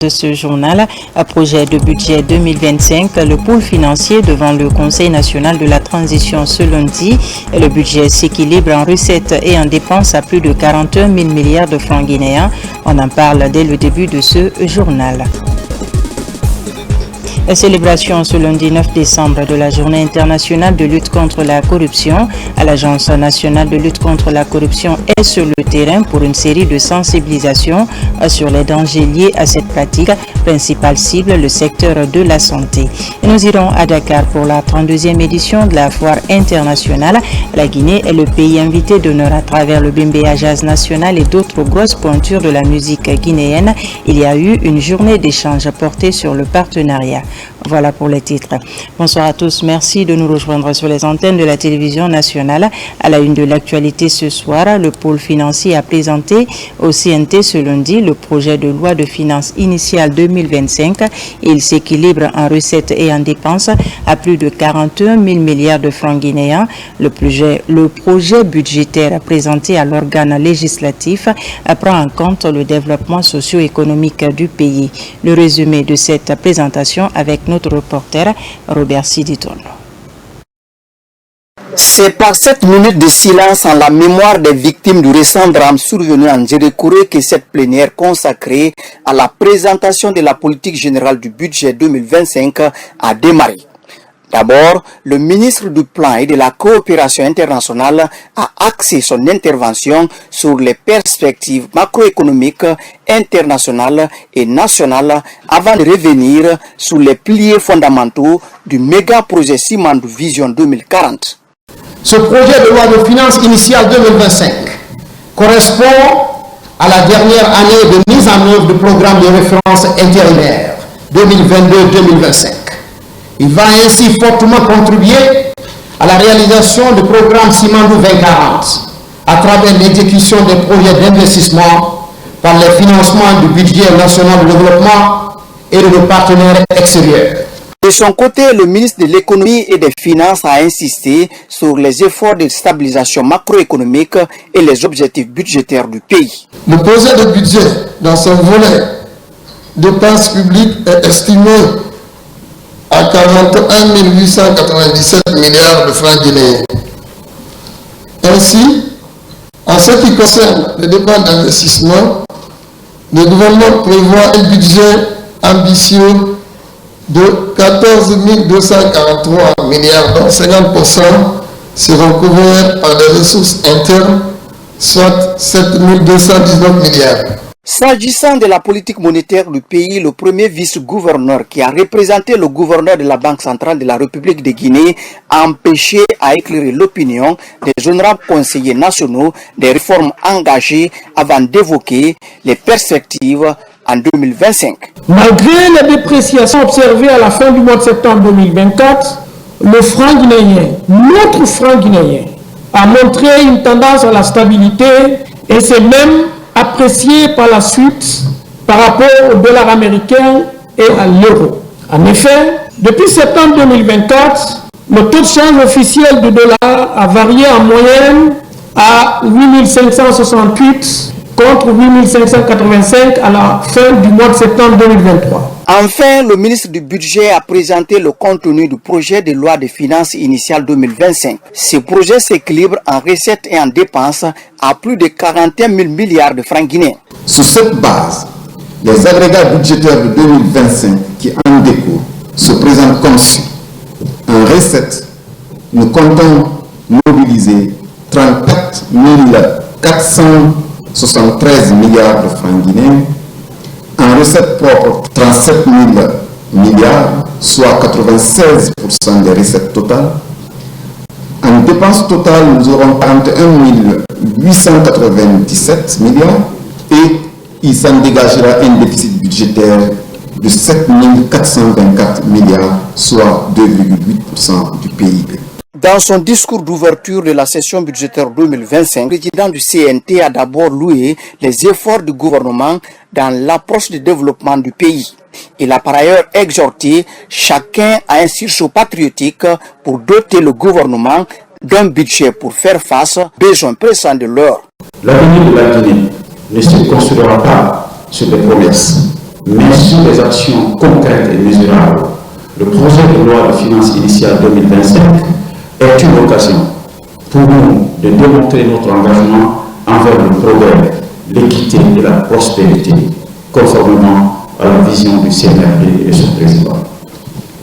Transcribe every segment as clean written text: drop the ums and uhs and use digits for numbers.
De ce journal, à projet de budget 2025, le pôle financier devant le Conseil national de la transition ce lundi. Le budget s'équilibre en recettes et en dépenses à plus de 41 000 milliards de francs guinéens. On en parle dès le début de ce journal. La célébration ce lundi 9 décembre de la Journée internationale de lutte contre la corruption. L'Agence nationale de lutte contre la corruption est sur le terrain pour une série de sensibilisations sur les dangers liés à cette pratique. Principale cible, le secteur de la santé. Et nous irons à Dakar pour la 32e édition de la foire internationale. La Guinée est le pays invité d'honneur à travers le Bembea Jazz National et d'autres grosses pointures de la musique guinéenne. Il y a eu une journée d'échange portée sur le partenariat. Voilà pour les titres. Bonsoir à tous. Merci de nous rejoindre sur les antennes de la télévision nationale. À la une de l'actualité ce soir, le pôle financier a présenté au CNT ce lundi le projet de loi de finances initiale 2025. Il s'équilibre en recettes et en dépenses à plus de 41 000 milliards de francs guinéens. Le projet budgétaire présenté à l'organe législatif prend en compte le développement socio-économique du pays. Le résumé de cette présentation avec notre reporter Robert Siditon. C'est par cette minute de silence en la mémoire des victimes du récent drame survenu en Djerekouré que cette plénière consacrée à la présentation de la politique générale du budget 2025 a démarré. D'abord, le ministre du Plan et de la Coopération internationale a axé son intervention sur les perspectives macroéconomiques internationales et nationales avant de revenir sur les piliers fondamentaux du méga-projet Simandou Vision 2040. Ce projet de loi de finances initiale 2025 correspond à la dernière année de mise en œuvre du programme de référence intérimaire 2022-2025. Il va ainsi fortement contribuer à la réalisation du programme Simandou 2040 à travers l'exécution des projets d'investissement par les financements du budget national de développement et de nos partenaires extérieurs. De son côté, le ministre de l'économie et des finances a insisté sur les efforts de stabilisation macroéconomique et les objectifs budgétaires du pays. Le projet de budget dans son volet dépenses publiques est estimé à 41 897 milliards de francs guinéens. Ainsi, en ce qui concerne les dépenses d'investissement, le gouvernement prévoit un budget ambitieux de 14 243 milliards, dont 50% seront couverts par des ressources internes, soit 7 219 milliards. S'agissant de la politique monétaire du pays, le premier vice-gouverneur qui a représenté le gouverneur de la Banque centrale de la République de Guinée a empêché à éclairer l'opinion des honorables conseillers nationaux des réformes engagées avant d'évoquer les perspectives en 2025. Malgré les dépréciations observées à la fin du mois de septembre 2024, le franc guinéen, notre franc guinéen, a montré une tendance à la stabilité et c'est même apprécié par la suite par rapport au dollar américain et à l'euro. En effet, depuis septembre 2024, le taux de change officiel du dollar a varié en moyenne à 8 568 contre 8 585 à la fin du mois de septembre 2023. Enfin, le ministre du Budget a présenté le contenu du projet de loi de finances initiale 2025. Ce projet s'équilibre en recettes et en dépenses à plus de 41 000 milliards de francs guinéens. Sur cette base, les agrégats budgétaires de 2025 qui en découlent se présentent comme suit. En recettes, nous comptons mobiliser 34 473 milliards de francs guinéens. En recettes propres, 37 000 milliards, soit 96% des recettes totales. En dépenses totales, nous aurons 41 897 milliards et il s'en dégagera un déficit budgétaire de 7 424 milliards, soit 2,8% du PIB. Dans son discours d'ouverture de la session budgétaire 2025, le président du CNT a d'abord loué les efforts du gouvernement dans l'approche du développement du pays. Il a par ailleurs exhorté chacun à un sursaut patriotique pour doter le gouvernement d'un budget pour faire face aux besoins pressants de l'heure. L'avenir de la Guinée ne se construira pas sur des promesses, mais sur des actions concrètes et mesurables. Le projet de loi de finances initiale 2025 est une occasion pour nous de démontrer notre engagement envers le progrès, l'équité et la prospérité, conformément à la vision du CNRD et de son président.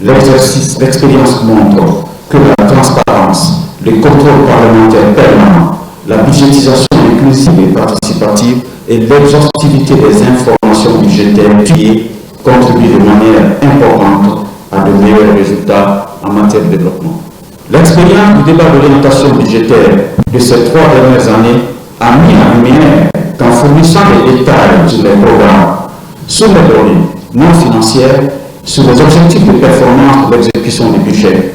L'expérience montre que la transparence, le contrôle parlementaire permanent, la budgétisation inclusive et participative et l'exhaustivité des informations budgétaires contribuent de manière importante à de meilleurs résultats en matière de développement. L'expérience du débat d'orientation budgétaire de ces 3 dernières années a mis en lumière qu'en fournissant des détails sur les programmes, sur les données non financières, sur les objectifs de performance de l'exécution du budget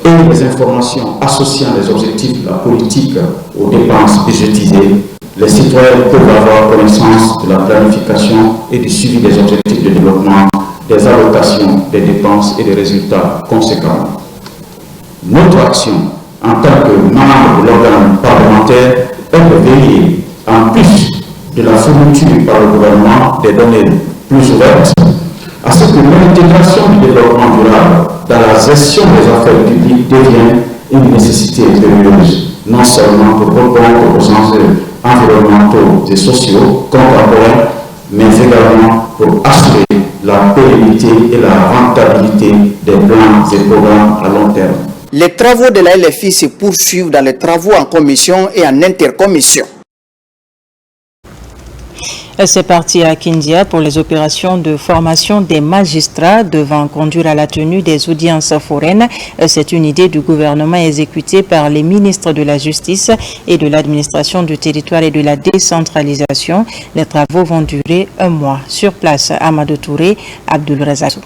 et les informations associant les objectifs de la politique aux dépenses budgétisées, les citoyens peuvent avoir connaissance de la planification et du suivi des objectifs de développement, des allocations, des dépenses et des résultats conséquents. Notre action en tant que membre de l'organe parlementaire est de veiller, en plus de la fourniture par le gouvernement des données plus ouvertes, à ce que l'intégration du développement durable dans la gestion des affaires publiques devienne une nécessité impérieuse, non seulement pour répondre aux enjeux environnementaux et sociaux contemporains, mais également pour assurer la pérennité et la rentabilité des plans et programmes à long terme. Les travaux de la LFI se poursuivent dans les travaux en commission et en intercommission. C'est parti à Kindia pour les opérations de formation des magistrats devant conduire à la tenue des audiences foraines. C'est une idée du gouvernement exécutée par les ministres de la Justice et de l'administration du territoire et de la décentralisation. Les travaux vont durer 1 mois. Sur place, Amadou Touré, Abdul Razak.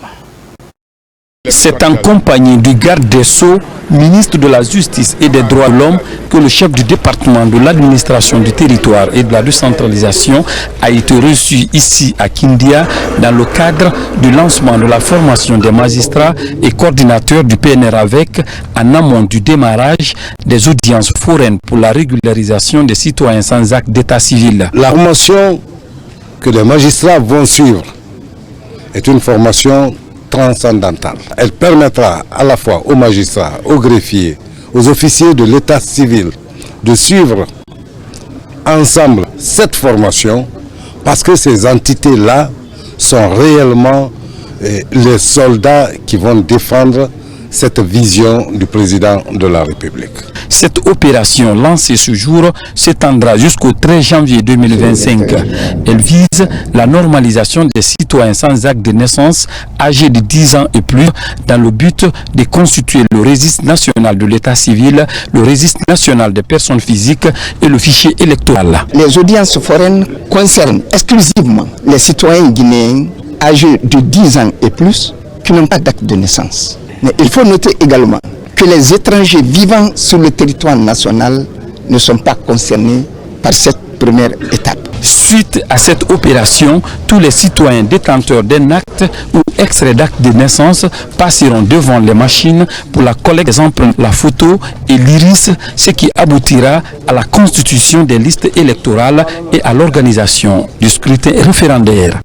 C'est en compagnie du garde des Sceaux, ministre de la Justice et des Droits de l'Homme, que le chef du département de l'administration du territoire et de la décentralisation a été reçu ici à Kindia dans le cadre du lancement de la formation des magistrats et coordinateurs du PNR-AVEC en amont du démarrage des audiences foraines pour la régularisation des citoyens sans acte d'état civil. La formation que les magistrats vont suivre est une formation transcendantale. Elle permettra à la fois aux magistrats, aux greffiers, aux officiers de l'état civil de suivre ensemble cette formation parce que ces entités-là sont réellement les soldats qui vont défendre cette vision du président de la République. Cette opération lancée ce jour s'étendra jusqu'au 13 janvier 2025. Elle vise la normalisation des citoyens sans acte de naissance âgés de 10 ans et plus dans le but de constituer le registre national de l'état civil, le registre national des personnes physiques et le fichier électoral. Les audiences foraines concernent exclusivement les citoyens guinéens âgés de 10 ans et plus qui n'ont pas d'acte de naissance. Mais il faut noter également que les étrangers vivant sur le territoire national ne sont pas concernés par cette première étape. Suite à cette opération, tous les citoyens détenteurs d'un acte ou extrait d'acte de naissance passeront devant les machines pour la collecte des empreintes, la photo et l'iris, ce qui aboutira à la constitution des listes électorales et à l'organisation du scrutin référendaire.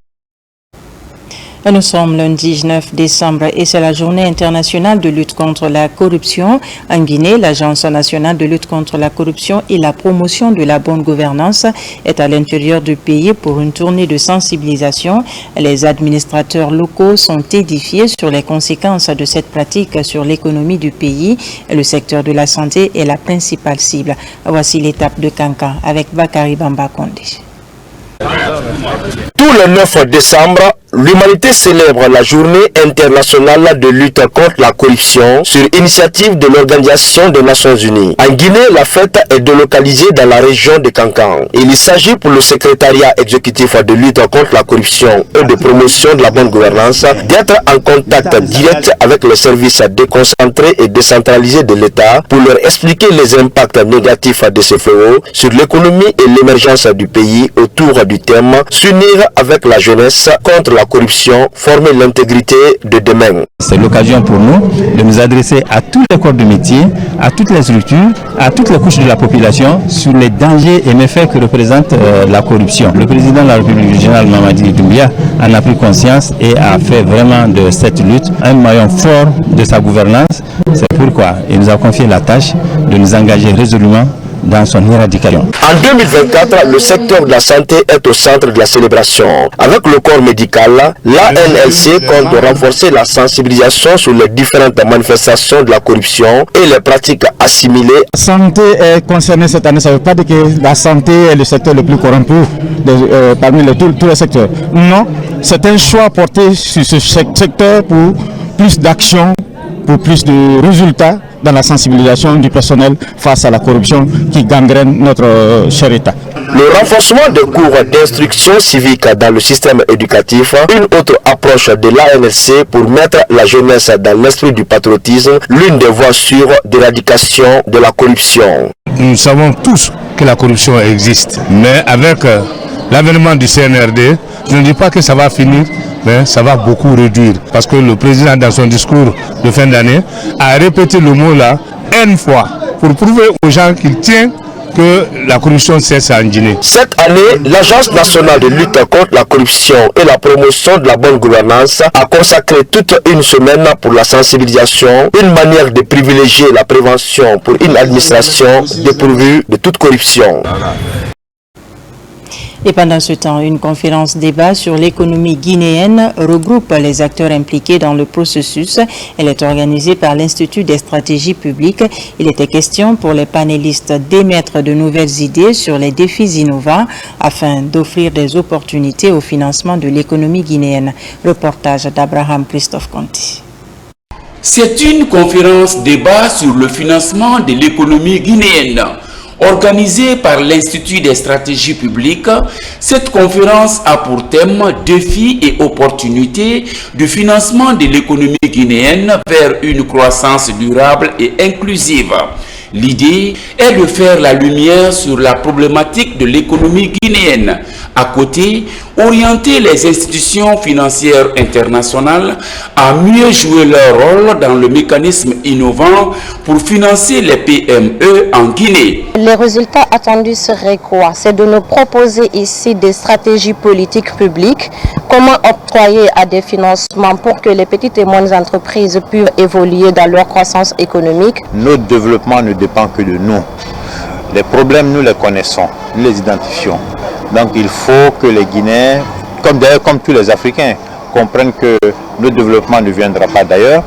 Nous sommes lundi 9 décembre et c'est la journée internationale de lutte contre la corruption. En Guinée, l'Agence nationale de lutte contre la corruption et la promotion de la bonne gouvernance est à l'intérieur du pays pour une tournée de sensibilisation. Les administrateurs locaux sont édifiés sur les conséquences de cette pratique sur l'économie du pays. Le secteur de la santé est la principale cible. Voici l'étape de Kanka avec Bakari Bamba Kondé. Tout le 9 décembre, l'humanité célèbre la journée internationale de lutte contre la corruption sur initiative de l'Organisation des Nations Unies. En Guinée, la fête est délocalisée dans la région de Kankan. Il s'agit pour le secrétariat exécutif de lutte contre la corruption et de promotion de la bonne gouvernance d'être en contact direct avec les services déconcentrés et décentralisés de l'État pour leur expliquer les impacts négatifs de ces fléaux sur l'économie et l'émergence du pays autour du thème « S'unir avec la jeunesse contre la la corruption, former l'intégrité de demain. C'est l'occasion pour nous de nous adresser à tous les corps de métier, à toutes les structures, à toutes les couches de la population sur les dangers et méfaits que représente la corruption. Le président de la République du général Mamadi Doumbouya en a pris conscience et a fait vraiment de cette lutte un maillon fort de sa gouvernance. C'est pourquoi il nous a confié la tâche de nous engager résolument dans son éradication. En 2024, le secteur de la santé est au centre de la célébration. Avec le corps médical, l'ANLC compte renforcer la sensibilisation sur les différentes manifestations de la corruption et les pratiques assimilées. La santé est concernée cette année, ça ne veut pas dire que la santé est le secteur le plus corrompu parmi tous les secteurs. Non, c'est un choix porté sur ce secteur pour plus d'action, pour plus de résultats dans la sensibilisation du personnel face à la corruption qui gangrène notre cher État. Le renforcement des cours d'instruction civique dans le système éducatif, une autre approche de l'ANLC pour mettre la jeunesse dans l'esprit du patriotisme, l'une des voies sûres d'éradication de la corruption. Nous savons tous que la corruption existe, mais avec l'avènement du CNRD, je ne dis pas que ça va finir, mais ça va beaucoup réduire. Parce que le président, dans son discours de fin d'année, a répété le mot là une fois pour prouver aux gens qu'il tient que la corruption cesse à Guinée. Cette année, l'Agence nationale de lutte contre la corruption et la promotion de la bonne gouvernance a consacré toute une semaine pour la sensibilisation, une manière de privilégier la prévention pour une administration dépourvue de toute corruption. Et pendant ce temps, une conférence débat sur l'économie guinéenne regroupe les acteurs impliqués dans le processus. Elle est organisée par l'Institut des stratégies publiques. Il était question pour les panélistes d'émettre de nouvelles idées sur les défis innovants afin d'offrir des opportunités au financement de l'économie guinéenne. Reportage d'Abraham Christophe Conti. C'est une conférence débat sur le financement de l'économie guinéenne. Organisée par l'Institut des stratégies publiques, cette conférence a pour thème « Défis et opportunités du financement de l'économie guinéenne vers une croissance durable et inclusive ». L'idée est de faire la lumière sur la problématique de l'économie guinéenne. À côté, orienter les institutions financières internationales à mieux jouer leur rôle dans le mécanisme innovant pour financer les PME en Guinée. Les résultats attendus seraient quoi? C'est de nous proposer ici des stratégies politiques publiques, comment octroyer à des financements pour que les petites et moyennes entreprises puissent évoluer dans leur croissance économique. Notre développement ne dépend que de nous. Les problèmes, nous les connaissons, nous les identifions. Donc il faut que les Guinéens, comme tous les Africains, comprennent que notre développement ne viendra pas d'ailleurs,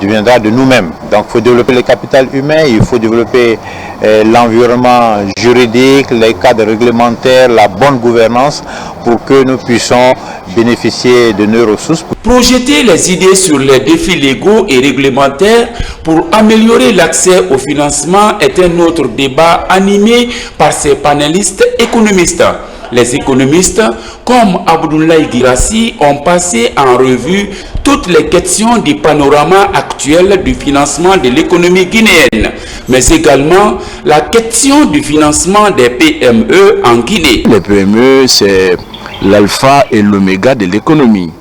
il viendra de nous-mêmes. Donc il faut développer le capital humain, il faut développer l'environnement juridique, les cadres réglementaires, la bonne gouvernance pour que nous puissions bénéficier de nos ressources. Projeter les idées sur les défis légaux et réglementaires pour améliorer l'accès au financement est un autre débat animé par ces panélistes économistes. Les économistes, comme Abdoulaye Guirassi, ont passé en revue toutes les questions du panorama actuel du financement de l'économie guinéenne, mais également la question du financement des PME en Guinée. Les PME, c'est l'alpha et l'oméga de l'économie,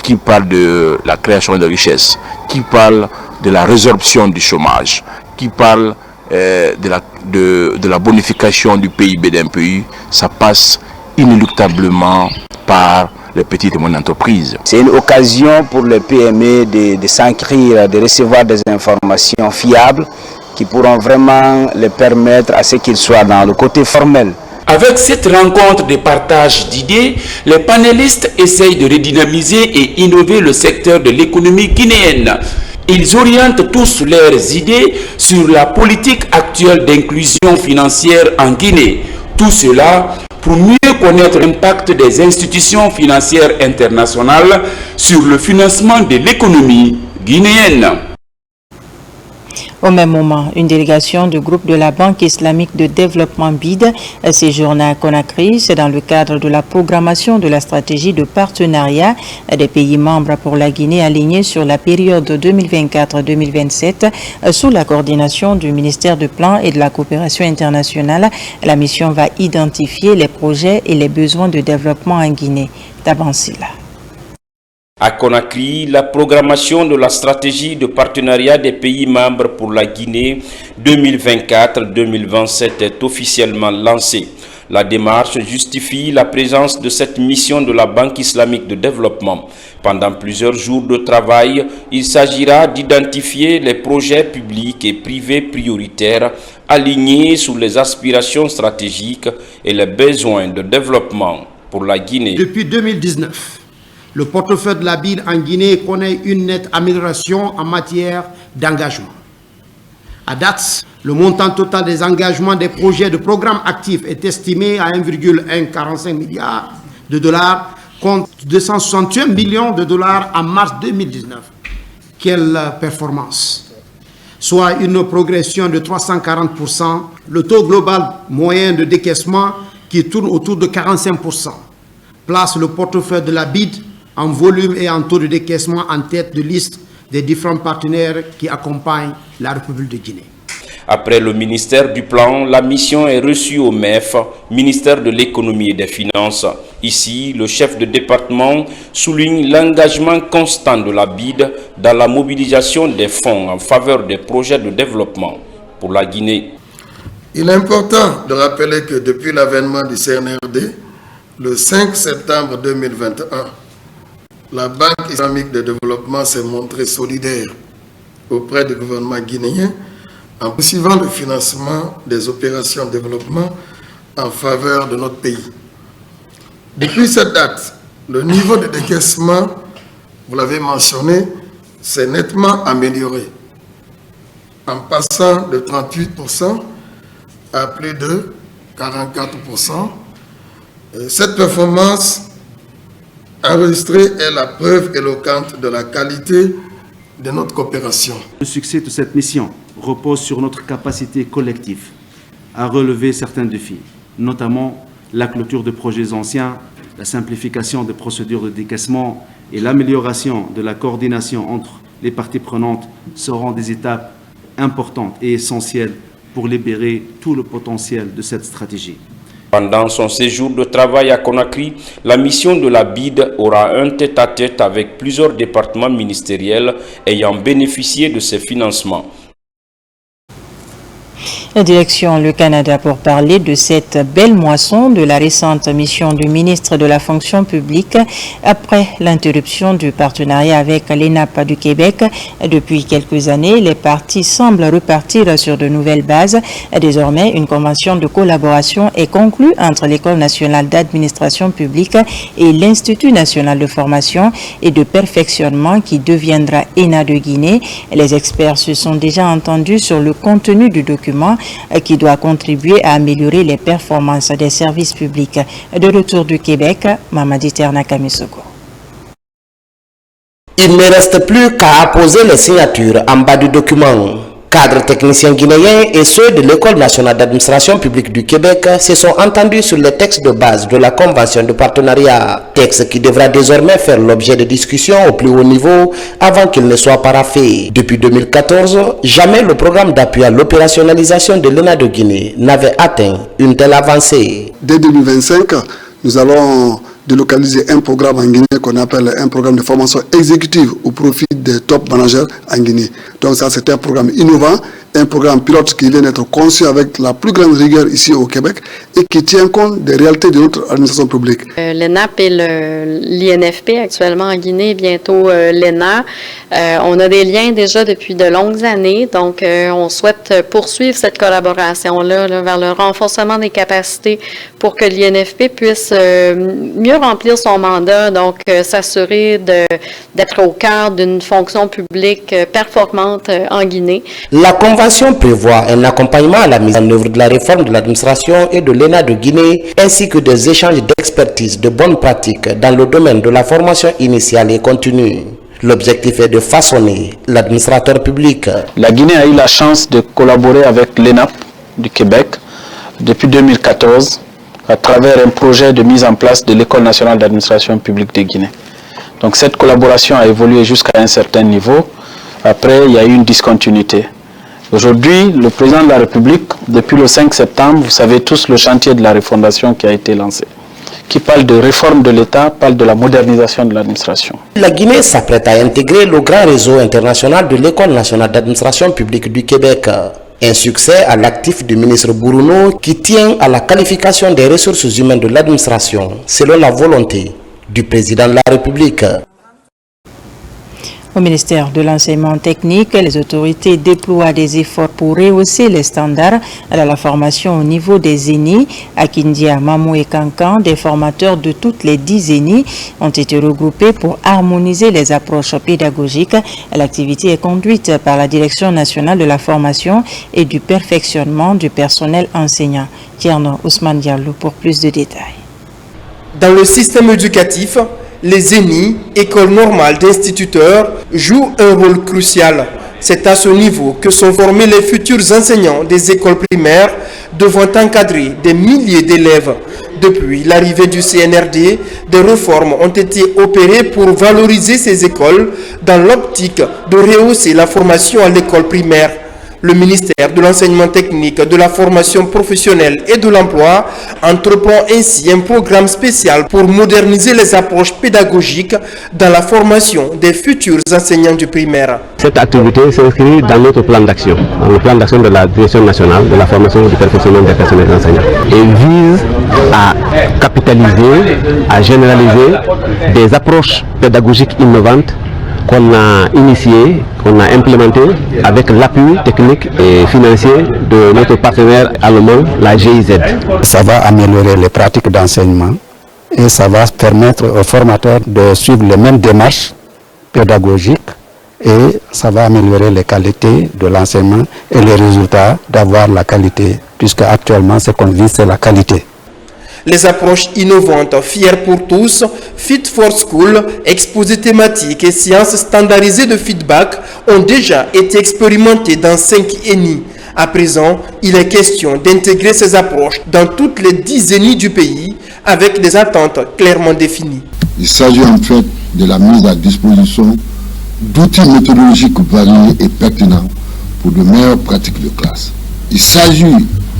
qui parle de la création de richesses, qui parle de la résorption du chômage, qui parle de la bonification du PIB d'un pays. Ça passe inéluctablement par les petites et moyennes entreprises. C'est une occasion pour les PME de s'inscrire, de recevoir des informations fiables qui pourront vraiment les permettre à ce qu'ils soient dans le côté formel. Avec cette rencontre de partage d'idées, les panélistes essayent de redynamiser et innover le secteur de l'économie guinéenne. Ils orientent tous leurs idées sur la politique actuelle d'inclusion financière en Guinée. Tout cela pour mieux connaître l'impact des institutions financières internationales sur le financement de l'économie guinéenne. Au même moment, une délégation du groupe de la Banque islamique de développement BID séjourne à Conakry. C'est dans le cadre de la programmation de la stratégie de partenariat des pays membres pour la Guinée alignée sur la période 2024-2027 sous la coordination du ministère du Plan et de la Coopération internationale. La mission va identifier les projets et les besoins de développement en Guinée. Tabansila. À Conakry, la programmation de la stratégie de partenariat des pays membres pour la Guinée 2024-2027 est officiellement lancée. La démarche justifie la présence de cette mission de la Banque islamique de développement. Pendant plusieurs jours de travail, il s'agira d'identifier les projets publics et privés prioritaires alignés sur les aspirations stratégiques et les besoins de développement pour la Guinée. Depuis 2019, le portefeuille de la BID en Guinée connaît une nette amélioration en matière d'engagement. À date, le montant total des engagements des projets de programmes actifs est estimé à 1,145 milliard de dollars contre 261 millions de dollars en mars 2019. Quelle performance! Soit une progression de 340%, le taux global moyen de décaissement qui tourne autour de 45%, place le portefeuille de la BID en volume et en taux de décaissement en tête de liste des différents partenaires qui accompagnent la République de Guinée. Après le ministère du Plan, la mission est reçue au MEF, ministère de l'Économie et des Finances. Ici, le chef de département souligne l'engagement constant de la BID dans la mobilisation des fonds en faveur des projets de développement pour la Guinée. Il est important de rappeler que depuis l'avènement du CNRD, le 5 septembre 2021, la Banque islamique de développement s'est montrée solidaire auprès du gouvernement guinéen en poursuivant le financement des opérations de développement en faveur de notre pays. Depuis cette date, le niveau de décaissement, vous l'avez mentionné, s'est nettement amélioré, en passant de 38% à plus de 44%. Cette performance enregistrée est la preuve éloquente de la qualité de notre coopération. Le succès de cette mission repose sur notre capacité collective à relever certains défis, notamment la clôture de projets anciens, la simplification des procédures de décaissement et l'amélioration de la coordination entre les parties prenantes seront des étapes importantes et essentielles pour libérer tout le potentiel de cette stratégie. Pendant son séjour de travail à Conakry, la mission de la BID aura un tête-à-tête avec plusieurs départements ministériels ayant bénéficié de ces financements. Direction le Canada pour parler de cette belle moisson de la récente mission du ministre de la fonction publique après l'interruption du partenariat avec l'ENAP du Québec. Depuis quelques années, les partis semblent repartir sur de nouvelles bases. Désormais, une convention de collaboration est conclue entre l'École nationale d'administration publique et l'Institut national de formation et de perfectionnement qui deviendra ENA de Guinée. Les experts se sont déjà entendus sur le contenu du document qui doit contribuer à améliorer les performances des services publics. De retour du Québec, Mamadi Ternakamisoko. Il ne reste plus qu'à apposer les signatures en bas du document. Cadres techniciens guinéens et ceux de l'École nationale d'administration publique du Québec se sont entendus sur les textes de base de la convention de partenariat, texte qui devra désormais faire l'objet de discussions au plus haut niveau avant qu'il ne soit paraphé. Depuis 2014, jamais le programme d'appui à l'opérationnalisation de l'ENA de Guinée n'avait atteint une telle avancée. Dès 2025, nous allons délocaliser un programme en Guinée qu'on appelle un programme de formation exécutive au profit des top managers en Guinée. Donc ça, c'est un programme innovant, un programme pilote qui vient d'être conçu avec la plus grande rigueur ici au Québec et qui tient compte des réalités de notre administration publique. L'ENAP et l'INFP actuellement en Guinée, bientôt l'ENA. On a des liens déjà depuis de longues années, donc on souhaite poursuivre cette collaboration-là vers le renforcement des capacités pour que l'INFP puisse mieux remplir son mandat, donc s'assurer d'être au cœur d'une fonction publique performante en Guinée. La convention prévoit un accompagnement à la mise en œuvre de la réforme de l'administration et de l'ENA de Guinée, ainsi que des échanges d'expertise de bonnes pratiques dans le domaine de la formation initiale et continue. L'objectif est de façonner l'administrateur public. La Guinée a eu la chance de collaborer avec l'ENAP du Québec depuis 2014 à travers un projet de mise en place de l'École nationale d'administration publique de Guinée. Donc cette collaboration a évolué jusqu'à un certain niveau. Après, il y a eu une discontinuité. Aujourd'hui, le président de la République, depuis le 5 septembre, vous savez tous le chantier de la refondation qui a été lancé, qui parle de réforme de l'État, parle de la modernisation de l'administration. La Guinée s'apprête à intégrer le grand réseau international de l'École nationale d'administration publique du Québec. Un succès à l'actif du ministre Bourouno qui tient à la qualification des ressources humaines de l'administration selon la volonté du président de la République. Au ministère de l'enseignement technique, les autorités déploient des efforts pour rehausser les standards de la formation au niveau des ZENI. À Kindia, Mamou et Kankan, des formateurs de toutes les 10 ZENI ont été regroupés pour harmoniser les approches pédagogiques. L'activité est conduite par la Direction nationale de la formation et du perfectionnement du personnel enseignant. Tierno Ousmane Diallo pour plus de détails. Dans le système éducatif, les ZENI, écoles normales d'instituteurs, jouent un rôle crucial. C'est à ce niveau que sont formés les futurs enseignants des écoles primaires devant encadrer des milliers d'élèves. Depuis l'arrivée du CNRD, des réformes ont été opérées pour valoriser ces écoles dans l'optique de rehausser la formation à l'école primaire. Le ministère de l'enseignement technique, de la formation professionnelle et de l'emploi entreprend ainsi un programme spécial pour moderniser les approches pédagogiques dans la formation des futurs enseignants du primaire. Cette activité s'inscrit dans notre plan d'action, dans le plan d'action de la Direction nationale de la formation et du perfectionnement des personnels enseignants, et vise à capitaliser, à généraliser des approches pédagogiques innovantes qu'on a initié, qu'on a implémenté avec l'appui technique et financier de notre partenaire allemand, la GIZ. Ça va améliorer les pratiques d'enseignement et ça va permettre aux formateurs de suivre les mêmes démarches pédagogiques et ça va améliorer les qualités de l'enseignement et les résultats d'avoir la qualité, puisque actuellement ce qu'on vise c'est la qualité. Les approches innovantes, fières pour tous, Fit for School, exposés thématiques et sciences standardisées de feedback ont déjà été expérimentées dans 5 ENI. À présent, il est question d'intégrer ces approches dans toutes les 10 ENI du pays avec des attentes clairement définies. Il s'agit en fait de la mise à disposition d'outils méthodologiques variés et pertinents pour de meilleures pratiques de classe. Il s'agit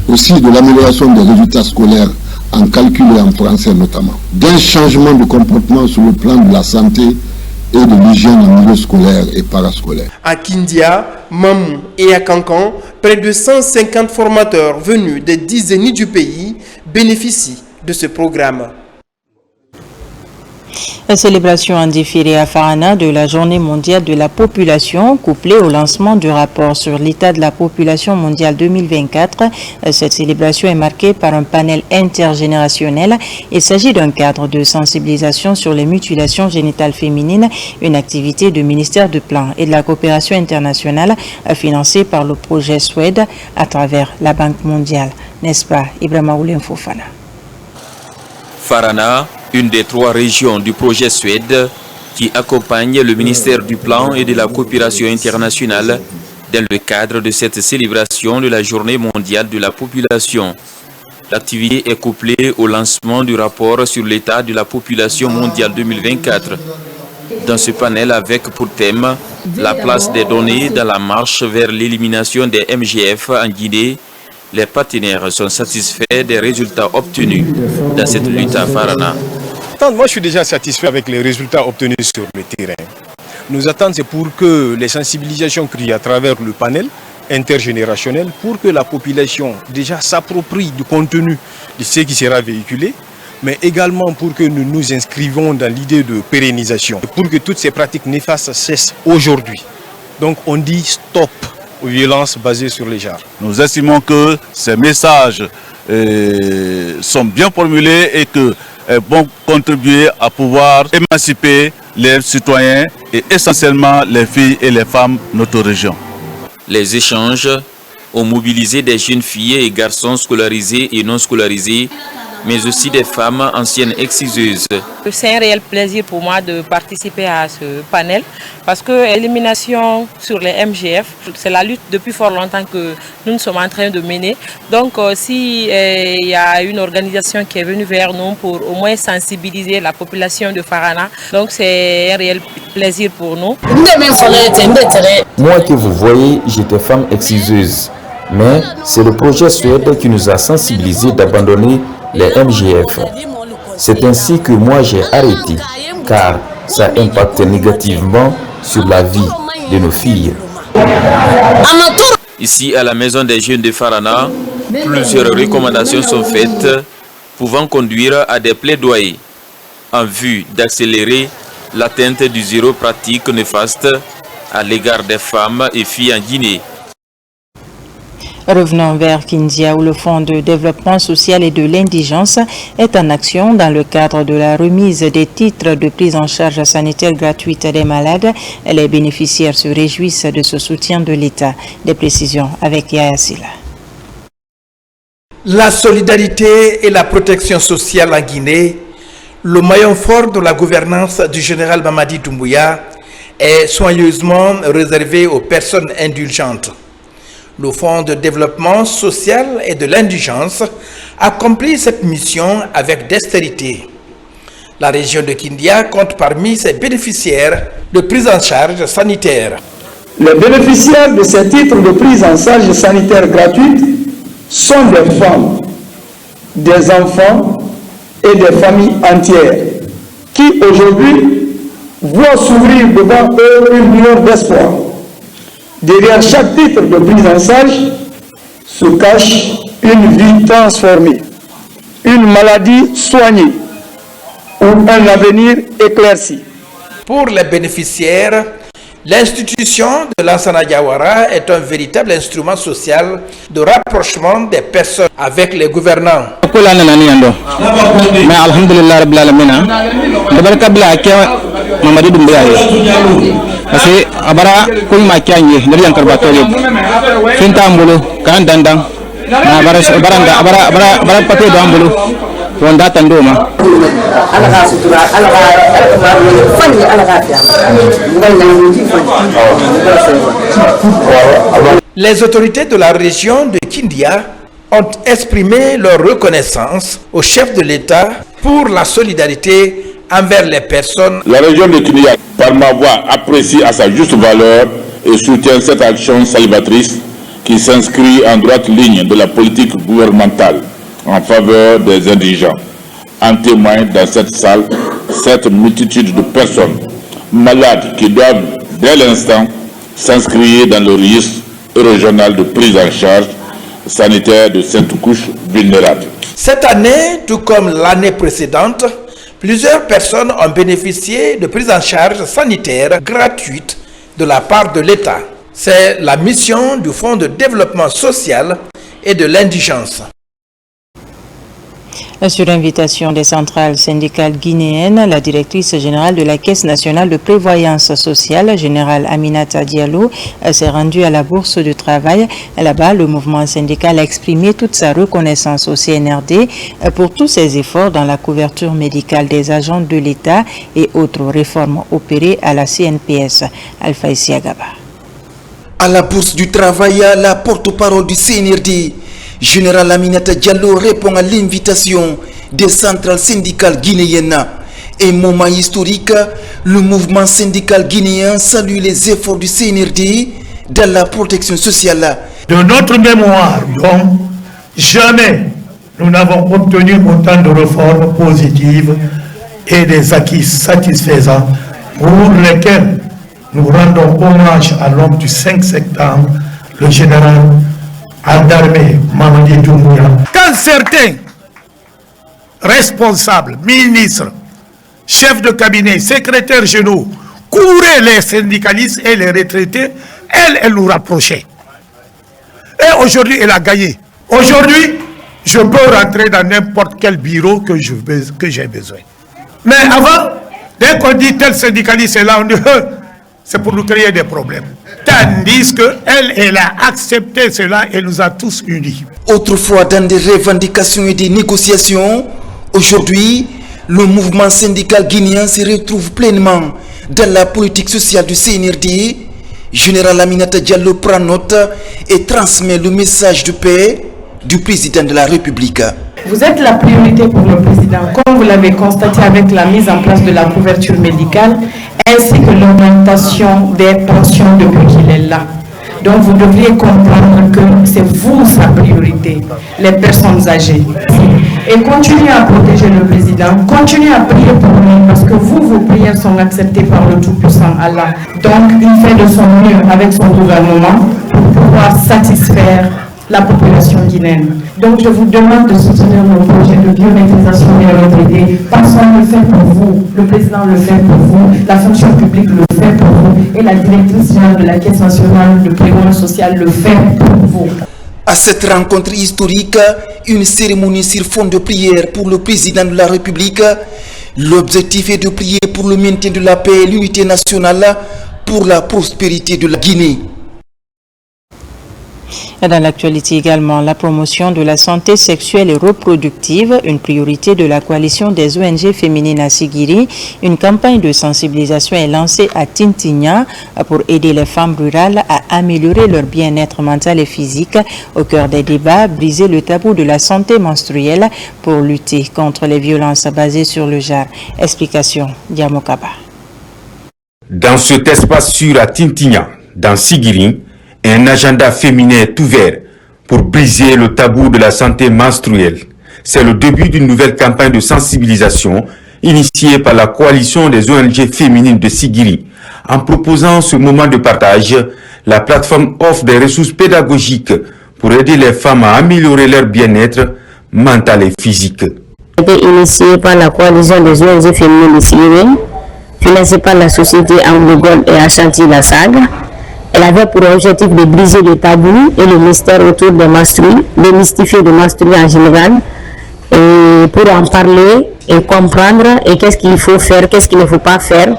aussi de l'amélioration des résultats scolaires en calcul et en français notamment, d'un changement de comportement sur le plan de la santé et de l'hygiène en milieu scolaire et parascolaire. À Kindia, Mamou et à Kankan, près de 150 formateurs venus des 10 ENI du pays bénéficient de ce programme. La célébration en différé à Farana de la Journée mondiale de la population, couplée au lancement du rapport sur l'état de la population mondiale 2024. Cette célébration est marquée par un panel intergénérationnel. Il s'agit d'un cadre de sensibilisation sur les mutilations génitales féminines, une activité du ministère du Plan et de la coopération internationale financée par le projet Suède à travers la Banque mondiale. N'est-ce pas, Ibrahima Oulin Fofana? Farana, une des 3 régions du projet Suède qui accompagne le ministère du Plan et de la coopération internationale dans le cadre de cette célébration de la Journée mondiale de la population. L'activité est couplée au lancement du rapport sur l'état de la population mondiale 2024. Dans ce panel avec pour thème la place des données dans la marche vers l'élimination des MGF en Guinée, les partenaires sont satisfaits des résultats obtenus dans cette lutte à Farana. Moi, je suis déjà satisfait avec les résultats obtenus sur le terrain. Nos attentes, c'est pour que les sensibilisations créées à travers le panel intergénérationnel, pour que la population déjà s'approprie du contenu de ce qui sera véhiculé, mais également pour que nous nous inscrivons dans l'idée de pérennisation, pour que toutes ces pratiques néfastes cessent aujourd'hui. Donc on dit stop aux violences basées sur les genres. Nous estimons que ces messages sont bien formulés et que vont contribuer à pouvoir émanciper les citoyens et essentiellement les filles et les femmes de notre région. Les échanges ont mobilisé des jeunes filles et garçons scolarisés et non scolarisés, mais aussi des femmes anciennes exciseuses. C'est un réel plaisir pour moi de participer à ce panel parce que l'élimination sur les MGF, c'est la lutte depuis fort longtemps que nous sommes en train de mener. Donc si il y a une organisation qui est venue vers nous pour au moins sensibiliser la population de Farana, donc c'est un réel plaisir pour nous. Moi que vous voyez, j'étais femme exciseuse, mais c'est le projet Suède qui nous a sensibilisés d'abandonner les MGF. C'est ainsi que moi j'ai arrêté, car ça impacte négativement sur la vie de nos filles. Ici, à la maison des jeunes de Farana, plusieurs recommandations sont faites pouvant conduire à des plaidoyers en vue d'accélérer l'atteinte du zéro pratique néfaste à l'égard des femmes et filles en Guinée. Revenons vers Kindia où le Fonds de développement social et de l'indigence est en action dans le cadre de la remise des titres de prise en charge sanitaire gratuite des malades. Les bénéficiaires se réjouissent de ce soutien de l'État. Des précisions avec Yaya Silla. La solidarité et la protection sociale en Guinée, le maillon fort de la gouvernance du général Mamadi Doumbouya, est soigneusement réservé aux personnes indulgentes. Le Fonds de développement social et de l'indigence accomplit cette mission avec dextérité. La région de Kindia compte parmi ses bénéficiaires de prise en charge sanitaire. Les bénéficiaires de ces titres de prise en charge sanitaire gratuite sont des femmes, des enfants et des familles entières qui aujourd'hui voient s'ouvrir devant eux une lueur d'espoir. Derrière chaque titre de prise en charge se cache une vie transformée, une maladie soignée ou un avenir éclairci. Pour les bénéficiaires, l'institution de Lansana Diawara est un véritable instrument social de rapprochement des personnes avec les gouvernants. Mais alhamdulillah rabbil alamin dabarka bila ke Mamadi Doumbouya parce que abara ko ma kyange dari yankar batole finta mbulu kan dandang na bara paté do mbulu wanda tandoma Les autorités de la région de Kindia ont exprimé leur reconnaissance au chef de l'État pour la solidarité envers les personnes. La région de Kindia, par ma voix, apprécie à sa juste valeur et soutient cette action salvatrice qui s'inscrit en droite ligne de la politique gouvernementale en faveur des indigents. En témoigne dans cette salle cette multitude de personnes malades qui doivent dès l'instant s'inscrire dans le registre régional de prise en charge sanitaire de cette couche vulnérable. Cette année, tout comme l'année précédente, plusieurs personnes ont bénéficié de prise en charge sanitaire gratuite de la part de l'État. C'est la mission du Fonds de développement social et de l'indigence. Sur invitation des centrales syndicales guinéennes, la directrice générale de la Caisse nationale de prévoyance sociale, générale Aminata Diallo, s'est rendue à la Bourse du Travail. Là-bas, le mouvement syndical a exprimé toute sa reconnaissance au CNRD pour tous ses efforts dans la couverture médicale des agents de l'État et autres réformes opérées à la CNPS. Alpha Isiagaba. À la Bourse du Travail, la porte-parole du CNRD, Général Aminata Diallo, répond à l'invitation des centrales syndicales guinéennes. Et moment historique, le mouvement syndical guinéen salue les efforts du CNRD dans la protection sociale. De notre mémoire, donc, jamais nous n'avons obtenu autant de réformes positives et des acquis satisfaisants pour lesquels nous rendons hommage à l'homme du 5 septembre, le général d'armée Mamadi Doumbouya. Quand certains responsables, ministres, chefs de cabinet, secrétaires généraux couraient les syndicalistes et les retraités, elle nous rapprochait. Et aujourd'hui, elle a gagné. Aujourd'hui, je peux rentrer dans n'importe quel bureau que j'ai besoin. Mais avant, dès qu'on dit tel syndicaliste est là, on dit c'est pour nous créer des problèmes. Tandis qu'elle a accepté cela et nous a tous unis. Autrefois, dans des revendications et des négociations, aujourd'hui, le mouvement syndical guinéen se retrouve pleinement dans la politique sociale du CNRD. Général Aminata Diallo prend note et transmet le message de paix du président de la République. Vous êtes la priorité pour le président, comme vous l'avez constaté avec la mise en place de la couverture médicale, ainsi que l'augmentation des pensions depuis qu'il est là. Donc vous devriez comprendre que c'est vous sa priorité, les personnes âgées. Et continuez à protéger le président, continuez à prier pour lui, parce que vos prières sont acceptées par le Tout-Puissant Allah. Donc, il fait de son mieux avec son gouvernement pour pouvoir satisfaire la population guinéenne. Donc, je vous demande de soutenir nos projets de biométrisation des retraités, parce qu'on le fait pour vous, le président le fait pour vous, la fonction publique le fait pour vous, et la directrice générale de la Caisse nationale de prévoyance sociale le fait pour vous. À cette rencontre historique, une cérémonie sur fond de prière pour le président de la République. L'objectif est de prier pour le maintien de la paix et l'unité nationale, pour la prospérité de la Guinée. Et dans l'actualité également, la promotion de la santé sexuelle et reproductive, une priorité de la coalition des ONG féminines à Sigiri. Une campagne de sensibilisation est lancée à Tintigna pour aider les femmes rurales à améliorer leur bien-être mental et physique. Au cœur des débats, briser le tabou de la santé menstruelle pour lutter contre les violences basées sur le genre. Explication, Diamokaba. Dans cet espace sûr à Tintigna, dans Sigiri, un agenda féminin est ouvert pour briser le tabou de la santé menstruelle. C'est le début d'une nouvelle campagne de sensibilisation initiée par la coalition des ONG féminines de Sigiri. En proposant ce moment de partage, la plateforme offre des ressources pédagogiques pour aider les femmes à améliorer leur bien-être mental et physique. Été initiée par la coalition des ONG féminines de Sigiri, financée par la société Anglogone et Ashanti La Saga. Elle avait pour objectif de briser le tabou et le mystère autour des menstrues, démystifier les menstrues en général, et pour en parler et comprendre et qu'est-ce qu'il faut faire, qu'est-ce qu'il ne faut pas faire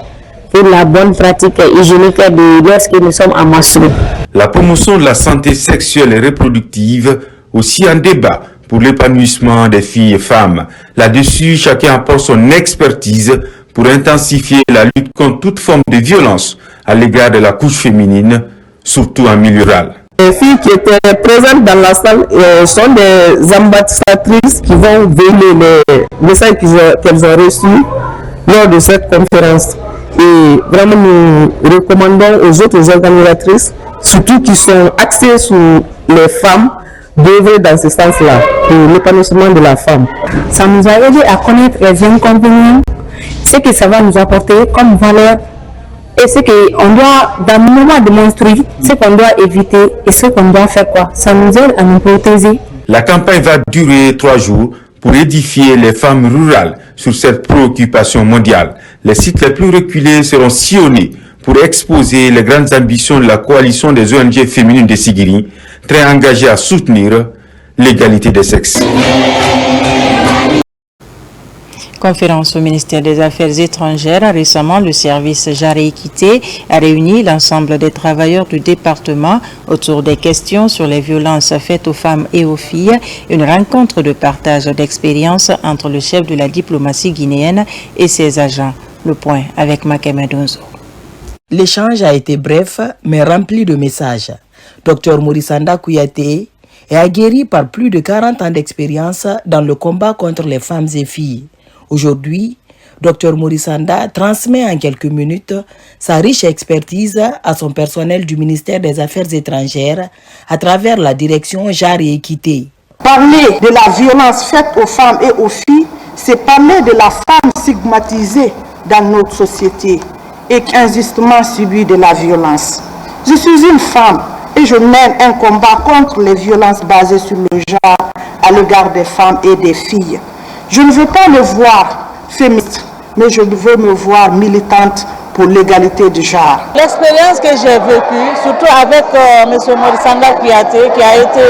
pour la bonne pratique hygiénique lorsque nous sommes en menstrues. La promotion de la santé sexuelle et reproductive, aussi un débat pour l'épanouissement des filles et femmes. Là-dessus, chacun apporte son expertise pour intensifier la lutte contre toute forme de violence à l'égard de la couche féminine, surtout en milieu rural. Les filles qui étaient présentes dans la salle sont des ambassadrices qui vont véler les messages qu'elles ont reçus lors de cette conférence. Et vraiment, nous recommandons aux autres organisatrices, surtout qui sont axées sur les femmes, d'œuvrer dans ce sens-là, pour l'épanouissement de la femme. Ça nous a aidé à connaître les inconvénients, ce que ça va nous apporter comme valeur, et ce qu'on doit, dans le moment de menstruer, ce qu'on doit éviter et ce qu'on doit faire quoi. Ça nous aide à nous protéger. La campagne va durer 3 jours pour édifier les femmes rurales sur cette préoccupation mondiale. Les sites les plus reculés seront sillonnés pour exposer les grandes ambitions de la coalition des ONG féminines de Sigiri, très engagée à soutenir l'égalité des sexes. Conférence au ministère des Affaires étrangères. Récemment, le service Genre et Équité a réuni l'ensemble des travailleurs du département autour des questions sur les violences faites aux femmes et aux filles. Une rencontre de partage d'expériences entre le chef de la diplomatie guinéenne et ses agents. Le point avec Makeme Donzo. L'échange a été bref mais rempli de messages. Dr Morisanda Kouyaté est aguerri par plus de 40 ans d'expérience dans le combat contre les femmes et filles. Aujourd'hui, Dr Morisanda transmet en quelques minutes sa riche expertise à son personnel du ministère des Affaires étrangères à travers la direction Genre et Équité. Parler de la violence faite aux femmes et aux filles, c'est parler de la femme stigmatisée dans notre société et qui injustement subit de la violence. Je suis une femme et je mène un combat contre les violences basées sur le genre à l'égard des femmes et des filles. Je ne veux pas me voir féministe, mais je veux me voir militante pour l'égalité du genre. L'expérience que j'ai vécue, surtout avec M. Morisanda Kouyaté, qui a été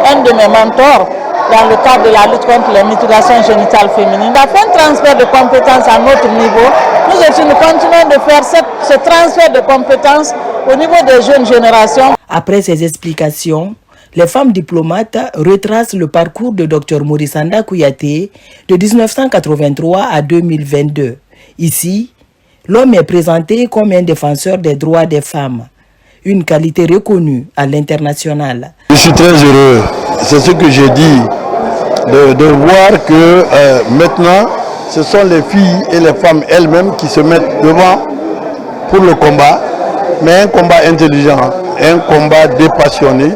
un de mes mentors dans le cadre de la lutte contre les mutilations génitales féminines, il a fait un transfert de compétences à notre niveau. Nous aussi, nous continuons de faire ce transfert de compétences au niveau des jeunes générations. Après ces explications, les femmes diplomates retracent le parcours de Dr Morisanda Kouyaté de 1983 à 2022. Ici, l'homme est présenté comme un défenseur des droits des femmes, une qualité reconnue à l'international. Je suis très heureux, c'est ce que j'ai dit, de voir que maintenant, ce sont les filles et les femmes elles-mêmes qui se mettent devant pour le combat, mais un combat intelligent, un combat dépassionné,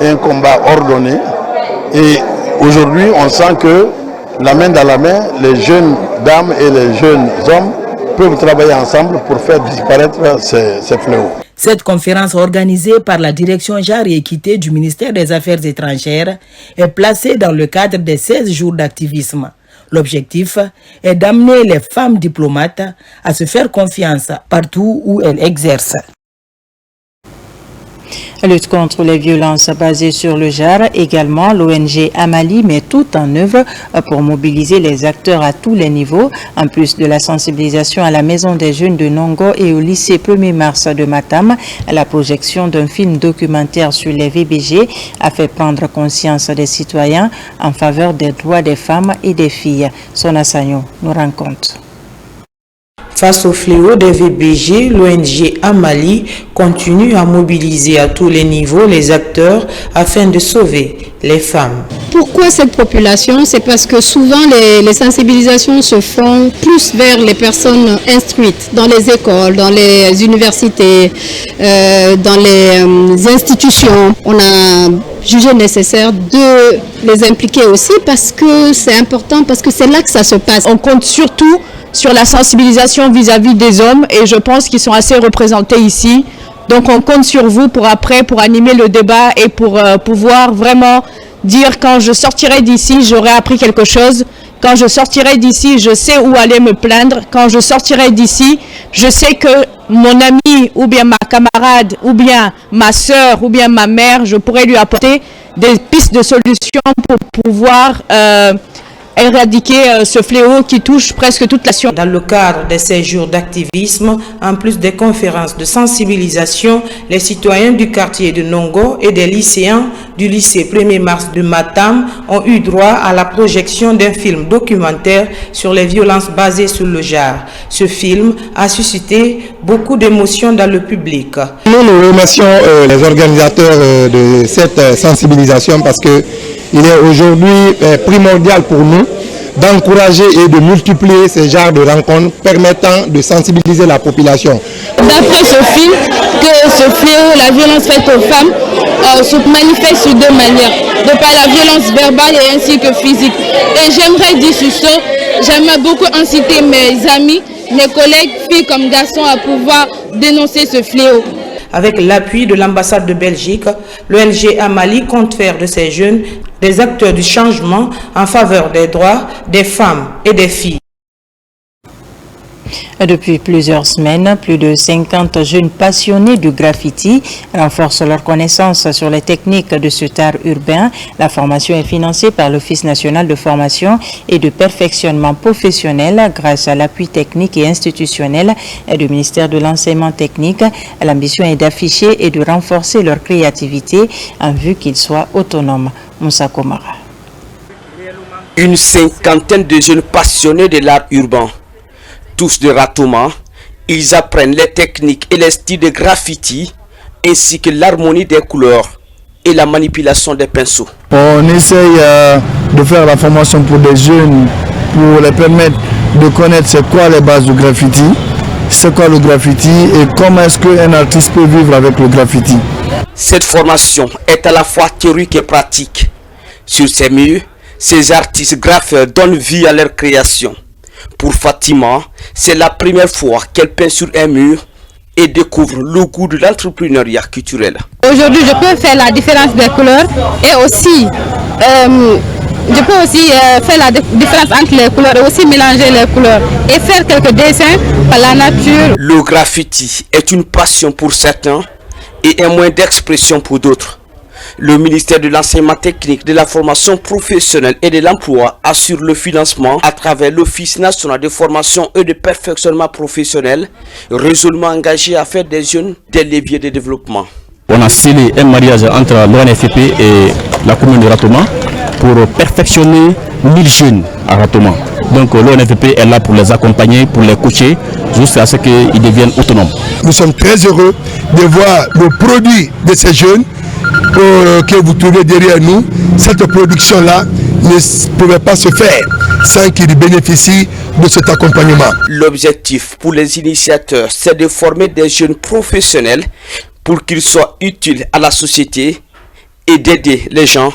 un combat ordonné. Et aujourd'hui, on sent que la main dans la main, les jeunes dames et les jeunes hommes peuvent travailler ensemble pour faire disparaître ces fléaux. Cette conférence organisée par la direction genre et équité du ministère des Affaires étrangères est placée dans le cadre des 16 jours d'activisme. L'objectif est d'amener les femmes diplomates à se faire confiance partout où elles exercent. Lutte contre les violences basées sur le genre, également l'ONG Amali met tout en œuvre pour mobiliser les acteurs à tous les niveaux, en plus de la sensibilisation à la Maison des Jeunes de Nongo et au lycée 1er mars de Matam. La projection d'un film documentaire sur les VBG a fait prendre conscience des citoyens en faveur des droits des femmes et des filles. Sona Sagno nous rencontre. Face au fléau des VBG, l'ONG Amali continue à mobiliser à tous les niveaux les acteurs afin de sauver les femmes. Pourquoi cette population? C'est parce que souvent les sensibilisations se font plus vers les personnes instruites dans les écoles, dans les universités, dans les institutions. On a jugé nécessaire de les impliquer aussi parce que c'est important, parce que c'est là que ça se passe. On compte surtout sur la sensibilisation vis-à-vis des hommes et je pense qu'ils sont assez représentés ici. Donc on compte sur vous pour animer le débat et pour pouvoir vraiment dire quand je sortirai d'ici, j'aurai appris quelque chose. Quand je sortirai d'ici, je sais où aller me plaindre. Quand je sortirai d'ici, je sais que mon ami ou bien ma camarade ou bien ma soeur ou bien ma mère, je pourrai lui apporter des pistes de solutions pour pouvoir éradiquer ce fléau qui touche presque toute la nation. Dans le cadre de ces jours d'activisme, en plus des conférences de sensibilisation, les citoyens du quartier de Nongo et des lycéens du lycée 1er mars de Matam ont eu droit à la projection d'un film documentaire sur les violences basées sur le genre. Ce film a suscité beaucoup d'émotions dans le public. Nous remercions les organisateurs de cette sensibilisation parce que il est aujourd'hui primordial pour nous d'encourager et de multiplier ces genres de rencontres permettant de sensibiliser la population. D'après ce film, que ce fléau, la violence faite aux femmes, se manifeste sur deux manières, de par la violence verbale et ainsi que physique. Et j'aimerais dire sur ça, j'aimerais beaucoup inciter mes amis, mes collègues, filles comme garçons, à pouvoir dénoncer ce fléau. Avec l'appui de l'ambassade de Belgique, l'ONG Amali compte faire de ces jeunes des acteurs du changement en faveur des droits des femmes et des filles. Depuis plusieurs semaines, plus de 50 jeunes passionnés du graffiti renforcent leurs connaissances sur les techniques de cet art urbain. La formation est financée par l'Office national de formation et de perfectionnement professionnel grâce à l'appui technique et institutionnel du ministère de l'enseignement technique. L'ambition est d'afficher et de renforcer leur créativité en vue qu'ils soient autonomes. Moussa Komara. Une cinquantaine de jeunes passionnés de l'art urbain. Tous de Ratoma, ils apprennent les techniques et les styles de graffiti, ainsi que l'harmonie des couleurs et la manipulation des pinceaux. On essaye de faire la formation pour des jeunes, pour les permettre de connaître c'est quoi les bases du graffiti, c'est quoi le graffiti et comment est-ce qu'un artiste peut vivre avec le graffiti. Cette formation est à la fois théorique et pratique. Sur ces murs, ces artistes graffeurs donnent vie à leur création. Pour Fatima, c'est la première fois qu'elle peint sur un mur et découvre le goût de l'entrepreneuriat culturel. Aujourd'hui, je peux faire la différence des couleurs et aussi, je peux aussi faire la différence entre les couleurs et aussi mélanger les couleurs et faire quelques dessins par la nature. Le graffiti est une passion pour certains et un moyen d'expression pour d'autres. Le ministère de l'enseignement technique, de la formation professionnelle et de l'emploi assure le financement à travers l'Office national de formation et de perfectionnement professionnel, résolument engagé à faire des jeunes des leviers de développement. On a scellé un mariage entre l'ONFP et la commune de Ratoma pour perfectionner 1000 jeunes à Ratoma. Donc l'ONFP est là pour les accompagner, pour les coacher, jusqu'à ce qu'ils deviennent autonomes. Nous sommes très heureux de voir le produit de ces jeunes que vous trouvez derrière nous. Cette production-là ne pouvait pas se faire sans qu'ils bénéficient de cet accompagnement. L'objectif pour les initiateurs, c'est de former des jeunes professionnels pour qu'ils soient utiles à la société et d'aider les gens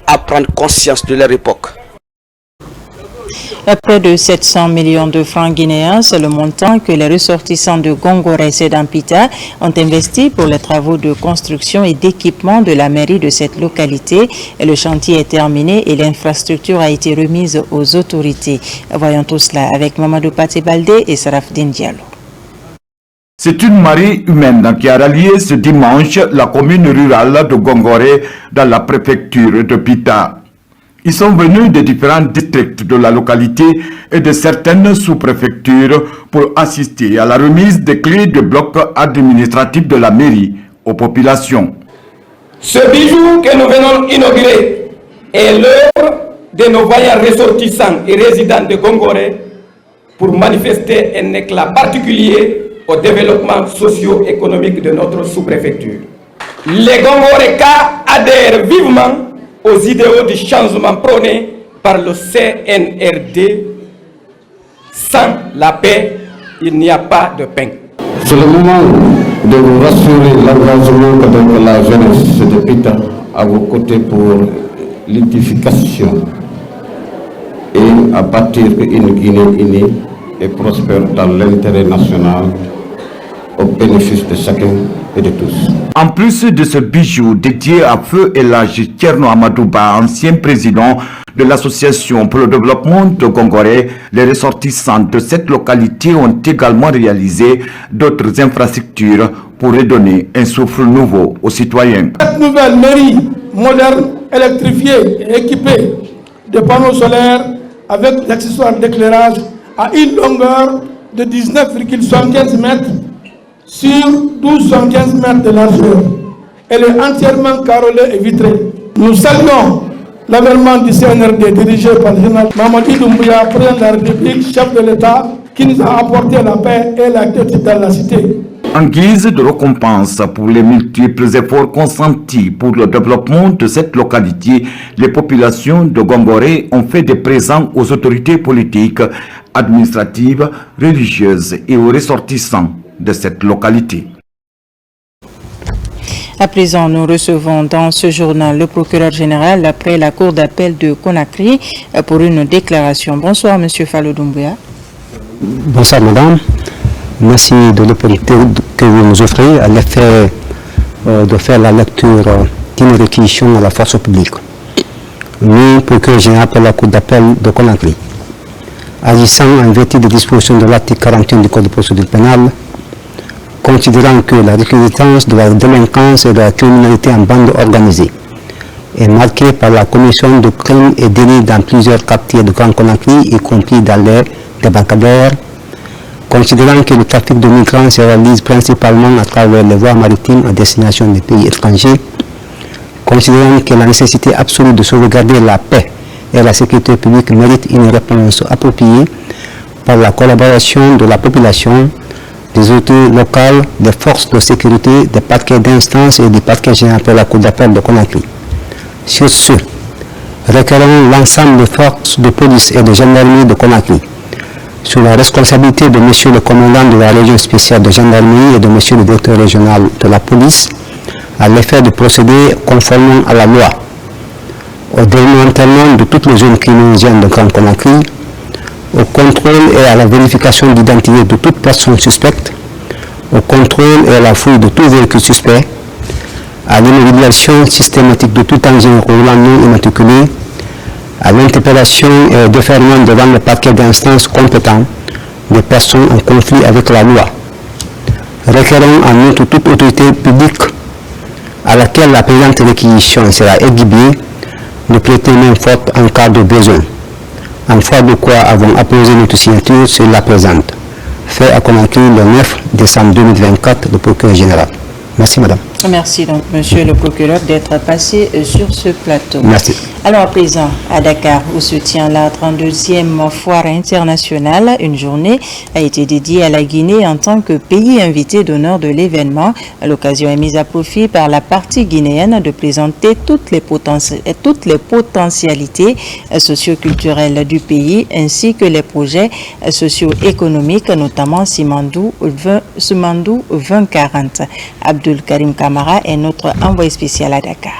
à prendre conscience de leur époque. Près de 700 millions de francs guinéens, c'est le montant que les ressortissants de Gongoré et Sedampita ont investi pour les travaux de construction et d'équipement de la mairie de cette localité. Et le chantier est terminé et l'infrastructure a été remise aux autorités. Voyons tout cela avec Mamadou Paté Baldé et Sarafdine Diallo. C'est une marée humaine qui a rallié ce dimanche la commune rurale de Gongoré dans la préfecture de Pita. Ils sont venus des différents districts de la localité et de certaines sous-préfectures pour assister à la remise des clés de bloc administratif de la mairie aux populations. Ce bijou que nous venons inaugurer est l'œuvre de nos vaillants ressortissants et résidents de Gongoré pour manifester un éclat particulier au développement socio-économique de notre sous-préfecture. Les Gongorékas adhèrent vivement aux idéaux du changement prônés par le CNRD. Sans la paix, il n'y a pas de pain. C'est le moment de vous rassurer l'engagement qu'avec la jeunesse de Pita à vos côtés pour l'édification et à bâtir une Guinée unie et prospère dans l'intérêt national au bénéfice de chacun et de tous. En plus de ce bijou dédié à Feu Elhadji Thierno Amadouba, ancien président de l'association pour le développement de Gongoré, les ressortissants de cette localité ont également réalisé d'autres infrastructures pour redonner un souffle nouveau aux citoyens. Cette nouvelle mairie moderne, électrifiée et équipée de panneaux solaires avec l'accessoire d'éclairage à une longueur de 19,75 mètres sur 12,15 mètres de largeur. Elle est entièrement carrelée et vitrée. Nous saluons l'avènement du CNRD dirigé par le général Mamadi Doumbouya, président de la République, chef de l'État, qui nous a apporté la paix et la quiétude dans la cité. En guise de récompense pour les multiples efforts consentis pour le développement de cette localité, les populations de Gongoré ont fait des présents aux autorités politiques, administratives, religieuses et aux ressortissants de cette localité. À présent, nous recevons dans ce journal le procureur général après la cour d'appel de Conakry pour une déclaration. Bonsoir, Monsieur Fallou Doumbouya. Bonsoir, Madame. Merci de l'opportunité que vous nous offrez à l'effet de faire la lecture d'une réquisition à la force publique. Nous, procureur général pour la cour d'appel de Conakry, agissant en vertu des dispositions de l'article 41 du Code de procédure pénale, considérant que la récrudescence de la délinquance et de la criminalité en bande organisée est marquée par la commission de crimes et délits dans plusieurs quartiers de Grand Conakry, y compris dans les débarcadères, considérant que le trafic de migrants se réalise principalement à travers les voies maritimes à destination des pays étrangers, considérant que la nécessité absolue de sauvegarder la paix et la sécurité publique mérite une réponse appropriée par la collaboration de la population, des autorités locales, des forces de sécurité, des parquets d'instance et du parquet général pour la cour d'appel de Conakry. Sur ce, requérons l'ensemble des forces de police et de gendarmerie de Conakry, sous la responsabilité de M. le commandant de la région spéciale de gendarmerie et de M. le directeur régional de la police, à l'effet de procéder conformément à la loi, au démantèlement de toutes les zones criminogènes de Grand Conakry, au contrôle et à la vérification d'identité de toute personne suspecte, au contrôle et à la fouille de tout véhicule suspect, à l'immobilisation systématique de tout engin roulant non immatriculé, à l'interpellation et au déferment devant le parquet d'instance compétent des personnes en conflit avec la loi. Requérons en outre toute autorité publique à laquelle la présente réquisition sera exhibée de prêter main forte en cas de besoin. En foi de quoi avons apposé notre signature sur la présente. Fait à Conakry le 9 décembre 2024, le procureur général. Merci, madame. Merci donc, monsieur le procureur, d'être passé sur ce plateau. Merci. Alors, à présent, à Dakar, où se tient la 32e foire internationale, une journée a été dédiée à la Guinée en tant que pays invité d'honneur de l'événement. L'occasion est mise à profit par la partie guinéenne de présenter toutes les potentialités socio-culturelles du pays, ainsi que les projets socio-économiques, notamment Simandou 2040. Abdul Karim Kamara est notre envoyé spécial à Dakar.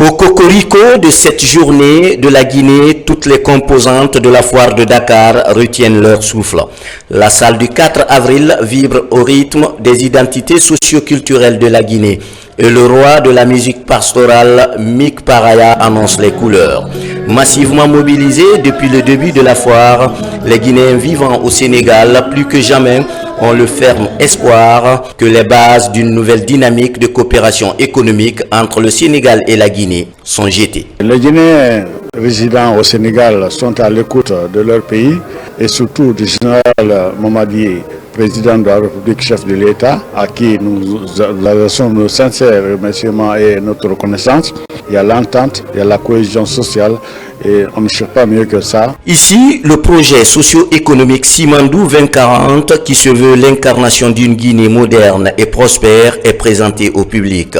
Au cocorico de cette journée de la Guinée, toutes les composantes de la foire de Dakar retiennent leur souffle. La salle du 4 avril vibre au rythme des identités socio-culturelles de la Guinée. Et le roi de la musique pastorale, Mick Paraya, annonce les couleurs. Massivement mobilisés depuis le début de la foire, les Guinéens vivant au Sénégal, plus que jamais, ont le ferme espoir que les bases d'une nouvelle dynamique de coopération économique entre le Sénégal et la Guinée sont jetées. Les Guinéens résidant au Sénégal sont à l'écoute de leur pays et surtout du général Mamadi, président de la République, chef de l'État, à qui nous adressons nos sincères remerciements et notre reconnaissance. Il y a l'entente, il y a la cohésion sociale et on ne cherche pas mieux que ça. Ici, le projet socio-économique Simandou 2040, qui se veut l'incarnation d'une Guinée moderne et prospère, est présenté au public.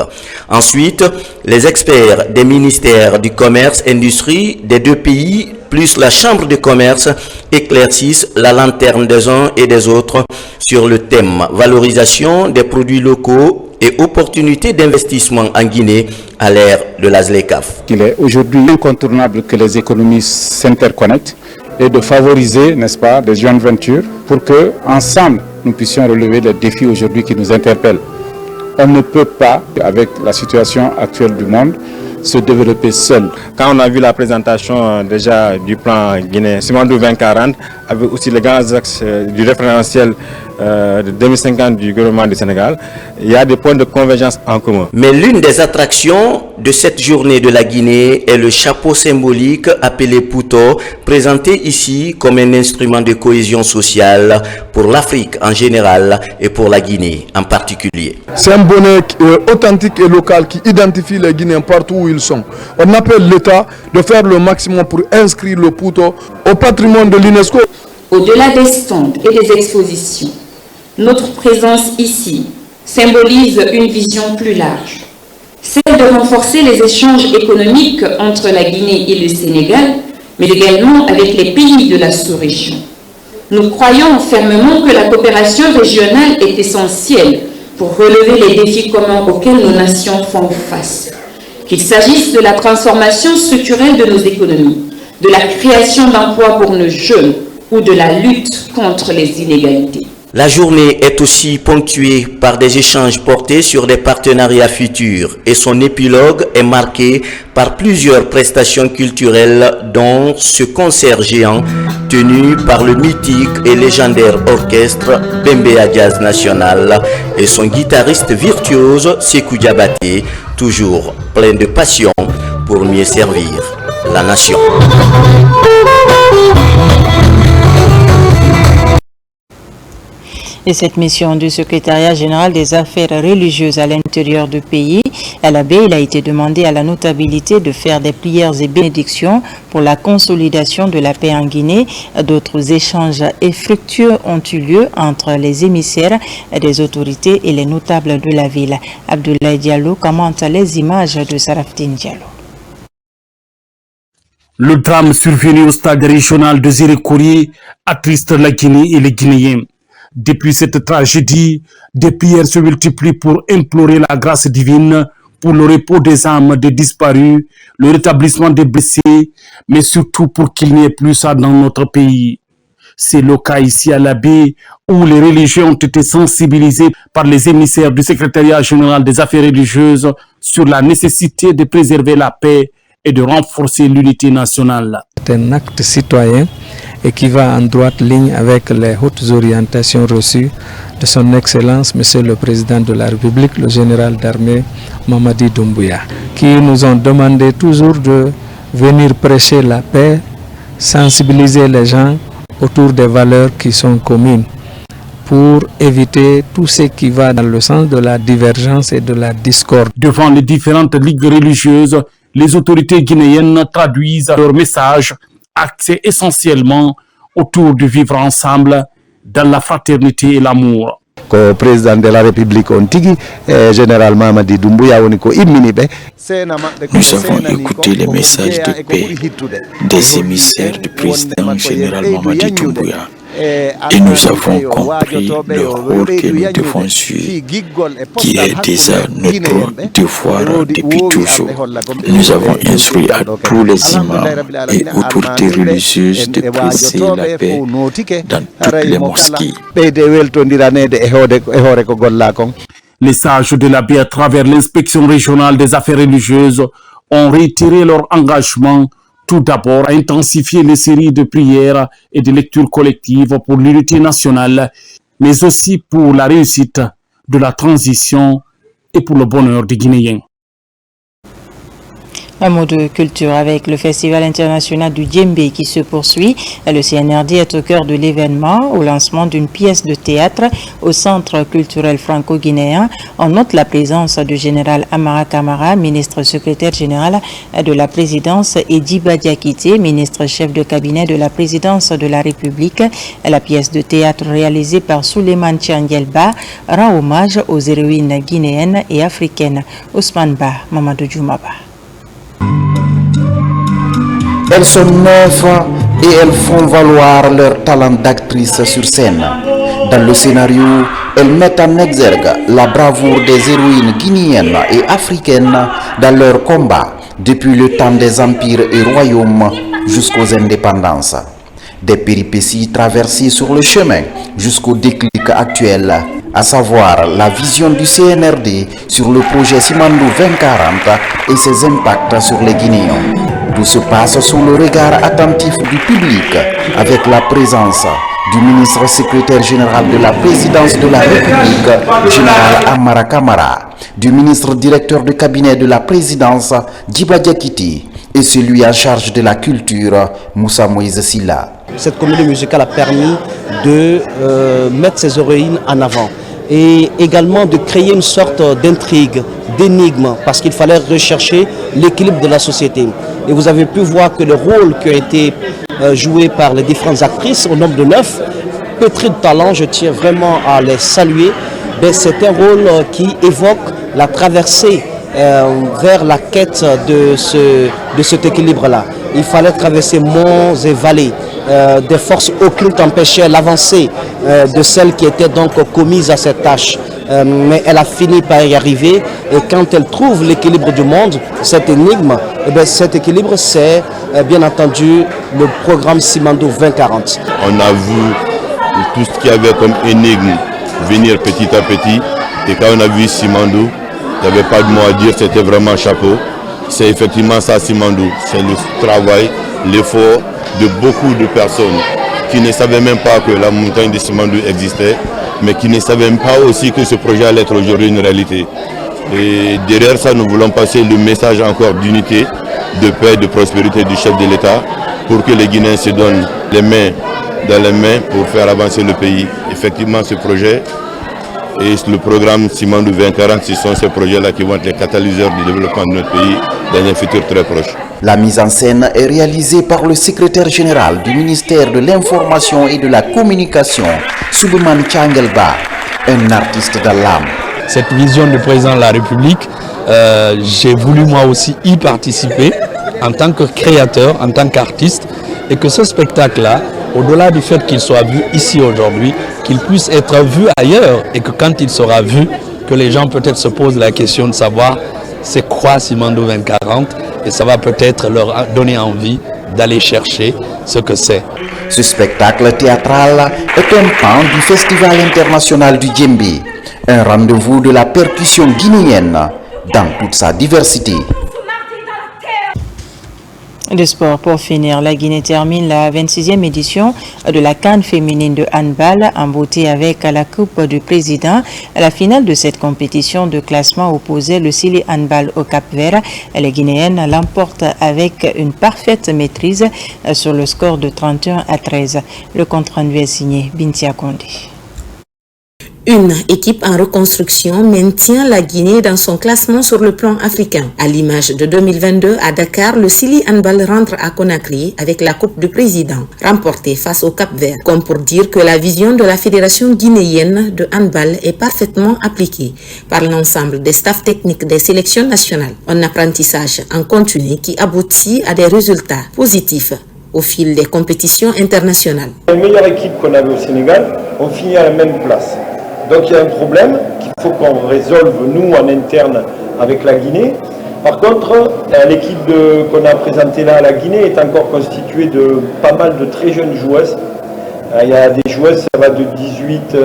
Ensuite, les experts des ministères du commerce et industrie des deux pays, plus la chambre de commerce, éclaircissent la lanterne des uns et des autres sur le thème valorisation des produits locaux et opportunités d'investissement en Guinée à l'ère de la ZLECAf. Il est aujourd'hui incontournable que les économies s'interconnectent et de favoriser, n'est-ce pas, des joint ventures pour que, ensemble, nous puissions relever les défis aujourd'hui qui nous interpellent. On ne peut pas, avec la situation actuelle du monde, se développer seul. Quand on a vu la présentation déjà du plan guinéen Simandou 2040, avec aussi les grands axes du référentiel de 2050 du gouvernement du Sénégal, il y a des points de convergence en commun. Mais l'une des attractions de cette journée de la Guinée est le chapeau symbolique appelé Pouto, présenté ici comme un instrument de cohésion sociale pour l'Afrique en général et pour la Guinée en particulier. C'est un bonnet authentique et local qui identifie les Guinéens partout où ils sont. On appelle l'État de faire le maximum pour inscrire le Pouto au patrimoine de l'UNESCO. Au-delà des stands et des expositions, notre présence ici symbolise une vision plus large, celle de renforcer les échanges économiques entre la Guinée et le Sénégal, mais également avec les pays de la sous-région. Nous croyons fermement que la coopération régionale est essentielle pour relever les défis communs auxquels nos nations font face, qu'il s'agisse de la transformation structurelle de nos économies, de la création d'emplois pour nos jeunes ou de la lutte contre les inégalités. La journée est aussi ponctuée par des échanges portés sur des partenariats futurs et son épilogue est marqué par plusieurs prestations culturelles dont ce concert géant tenu par le mythique et légendaire orchestre Bembea Jazz National et son guitariste virtuose Sékou Diabaté, toujours plein de passion pour mieux servir la nation. Et cette mission du secrétariat général des affaires religieuses à l'intérieur du pays, à l'abbé, il a été demandé à la notabilité de faire des prières et bénédictions pour la consolidation de la paix en Guinée. D'autres échanges et fructueux ont eu lieu entre les émissaires des autorités et les notables de la ville. Abdoulaye Diallo commente les images de Sarafdine Diallo. Le drame survenu au stade régional de Zérékouri attriste la Guinée et les Guinéens. Depuis cette tragédie, des prières se multiplient pour implorer la grâce divine pour le repos des âmes des disparus, le rétablissement des blessés, mais surtout pour qu'il n'y ait plus ça dans notre pays. C'est le cas ici à l'abbé où les religieux ont été sensibilisés par les émissaires du secrétariat général des affaires religieuses sur la nécessité de préserver la paix et de renforcer l'unité nationale. C'est un acte citoyen et qui va en droite ligne avec les hautes orientations reçues de son Excellence, Monsieur le Président de la République, le général d'armée Mamadi Doumbouya, qui nous ont demandé toujours de venir prêcher la paix, sensibiliser les gens autour des valeurs qui sont communes pour éviter tout ce qui va dans le sens de la divergence et de la discorde. Devant les différentes ligues religieuses, les autorités guinéennes traduisent leur message axé essentiellement autour du vivre ensemble dans la fraternité et l'amour. Le président de la République Ontigi, général Mamadi Doumbouya, nous avons écouté les messages de paix des émissaires du président général Mamadi Doumbouya Et nous avons compris le rôle que nous devons suivre, qui est déjà notre devoir depuis toujours. Nous avons instruit à tous les imams et autorités religieuses de presser la paix dans toutes les mosquées. Les sages de la paix, à travers l'inspection régionale des affaires religieuses, ont retiré leur engagement tout d'abord à intensifier les séries de prières et de lectures collectives pour l'unité nationale, mais aussi pour la réussite de la transition et pour le bonheur des Guinéens. Un mot de culture avec le Festival international du djembé qui se poursuit. Le CNRD est au cœur de l'événement au lancement d'une pièce de théâtre au Centre culturel franco-guinéen. On note la présence du général Amara Kamara, ministre secrétaire général de la présidence, et Diba Diakité, ministre chef de cabinet de la présidence de la République. La pièce de théâtre réalisée par Souleymane Tchangelba rend hommage aux héroïnes guinéennes et africaines. Ousmane Ba, Mamadou Djoumaba. Elles sont neuves et elles font valoir leur talent d'actrice sur scène. Dans le scénario, elles mettent en exergue la bravoure des héroïnes guinéennes et africaines dans leur combat depuis le temps des empires et royaumes jusqu'aux indépendances. Des péripéties traversées sur le chemin jusqu'au déclic actuel, à savoir la vision du CNRD sur le projet Simandou 2040 et ses impacts sur les Guinéens. Tout se passe sous le regard attentif du public, avec la présence du ministre secrétaire général de la présidence de la République, général Amara Kamara, du ministre directeur de cabinet de la présidence, Diba Diakité, et celui en charge de la culture, Moussa Moïse Silla. Cette comédie musicale a permis de mettre ses héroïnes en avant et également de créer une sorte d'intrigue, d'énigme, parce qu'il fallait rechercher l'équilibre de la société. Et vous avez pu voir que le rôle qui a été joué par les différentes actrices, au nombre de 9, pétries de talent, je tiens vraiment à les saluer. C'est un rôle qui évoque la traversée vers la quête de cet équilibre-là. Il fallait traverser monts et vallées. Des forces occultes empêchaient l'avancée de celle qui était donc commise à cette tâche. Mais elle a fini par y arriver, et quand elle trouve l'équilibre du monde, cette énigme, cet équilibre, c'est bien entendu le programme Simandou 2040. On a vu tout ce qu'il y avait comme énigme venir petit à petit, et quand on a vu Simandou, il n'y avait pas de mot à dire, c'était vraiment chapeau. C'est effectivement ça Simandou, c'est le travail, l'effort de beaucoup de personnes qui ne savaient même pas que la montagne de Simandou existait, mais qui ne savaient même pas aussi que ce projet allait être aujourd'hui une réalité. Et derrière ça, nous voulons passer le message encore d'unité, de paix, de prospérité du chef de l'État, pour que les Guinéens se donnent les mains dans les mains pour faire avancer le pays. Effectivement, ce projet et le programme Simandou 2040, ce sont ces projets-là qui vont être les catalyseurs du développement de notre pays dans un futur très proche. La mise en scène est réalisée par le secrétaire général du ministère de l'Information et de la Communication, Souleymane Tchangelba, un artiste de l'âme. Cette vision du président de la République, j'ai voulu moi aussi y participer en tant que créateur, en tant qu'artiste, et que ce spectacle-là, au-delà du fait qu'il soit vu ici aujourd'hui, qu'il puisse être vu ailleurs, et que quand il sera vu, que les gens peut-être se posent la question de savoir c'est quoi Simandou 2040, et ça va peut-être leur donner envie d'aller chercher ce que c'est. Ce spectacle théâtral est un pan du Festival international du djembé, un rendez-vous de la percussion guinéenne dans toute sa diversité. De sport pour finir, la Guinée termine la 26e édition de la CAN féminine de handball en beauté avec la Coupe du Président. La finale de cette compétition de classement opposait le Sili Handball au Cap-Vert. Les Guinéennes l'emportent avec une parfaite maîtrise sur le score de 31-13. Le compte-rendu est signé Bintia Kondé. Une équipe en reconstruction maintient la Guinée dans son classement sur le plan africain. À l'image de 2022 à Dakar, le Sili Handball rentre à Conakry avec la Coupe du Président, remportée face au Cap-Vert, comme pour dire que la vision de la Fédération guinéenne de handball est parfaitement appliquée par l'ensemble des staffs techniques des sélections nationales. Un apprentissage en continu qui aboutit à des résultats positifs au fil des compétitions internationales. La meilleure équipe qu'on avait au Sénégal, on finit à la même place. Donc il y a un problème qu'il faut qu'on résolve nous en interne avec la Guinée. Par contre, l'équipe qu'on a présentée là à la Guinée est encore constituée de pas mal de très jeunes joueuses. Il y a des joueuses, ça va de 18,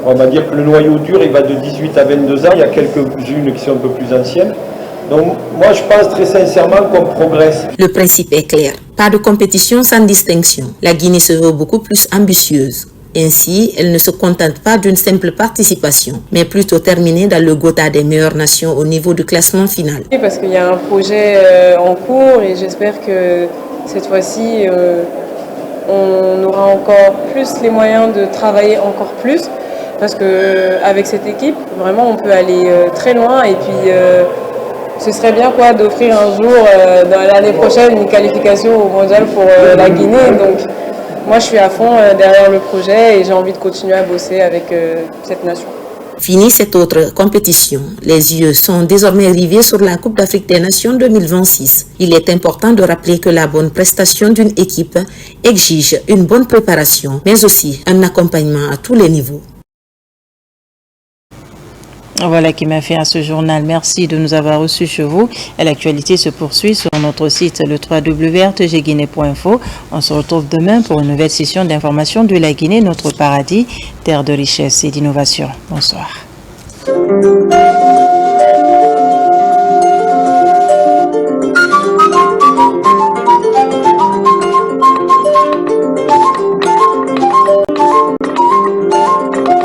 on va dire que le noyau dur, il va de 18 à 22 ans. Il y a quelques-unes qui sont un peu plus anciennes. Donc moi je pense très sincèrement qu'on progresse. Le principe est clair, pas de compétition sans distinction. La Guinée se veut beaucoup plus ambitieuse. Ainsi, elle ne se contente pas d'une simple participation, mais plutôt terminer dans le quota des meilleures nations au niveau du classement final. Parce qu'il y a un projet en cours et j'espère que cette fois-ci, on aura encore plus les moyens de travailler encore plus. Parce qu'avec cette équipe, vraiment, on peut aller très loin et puis ce serait bien d'offrir un jour, dans l'année prochaine, une qualification au mondial pour la Guinée. Donc, moi, je suis à fond derrière le projet et j'ai envie de continuer à bosser avec cette nation. Fini cette autre compétition, les yeux sont désormais rivés sur la Coupe d'Afrique des Nations 2026. Il est important de rappeler que la bonne prestation d'une équipe exige une bonne préparation, mais aussi un accompagnement à tous les niveaux. Voilà qui m'a fait à ce journal. Merci de nous avoir reçus chez vous. Et l'actualité se poursuit sur notre site le www.rtgguinée.info. On se retrouve demain pour une nouvelle session d'information de la Guinée, notre paradis, terre de richesse et d'innovation. Bonsoir.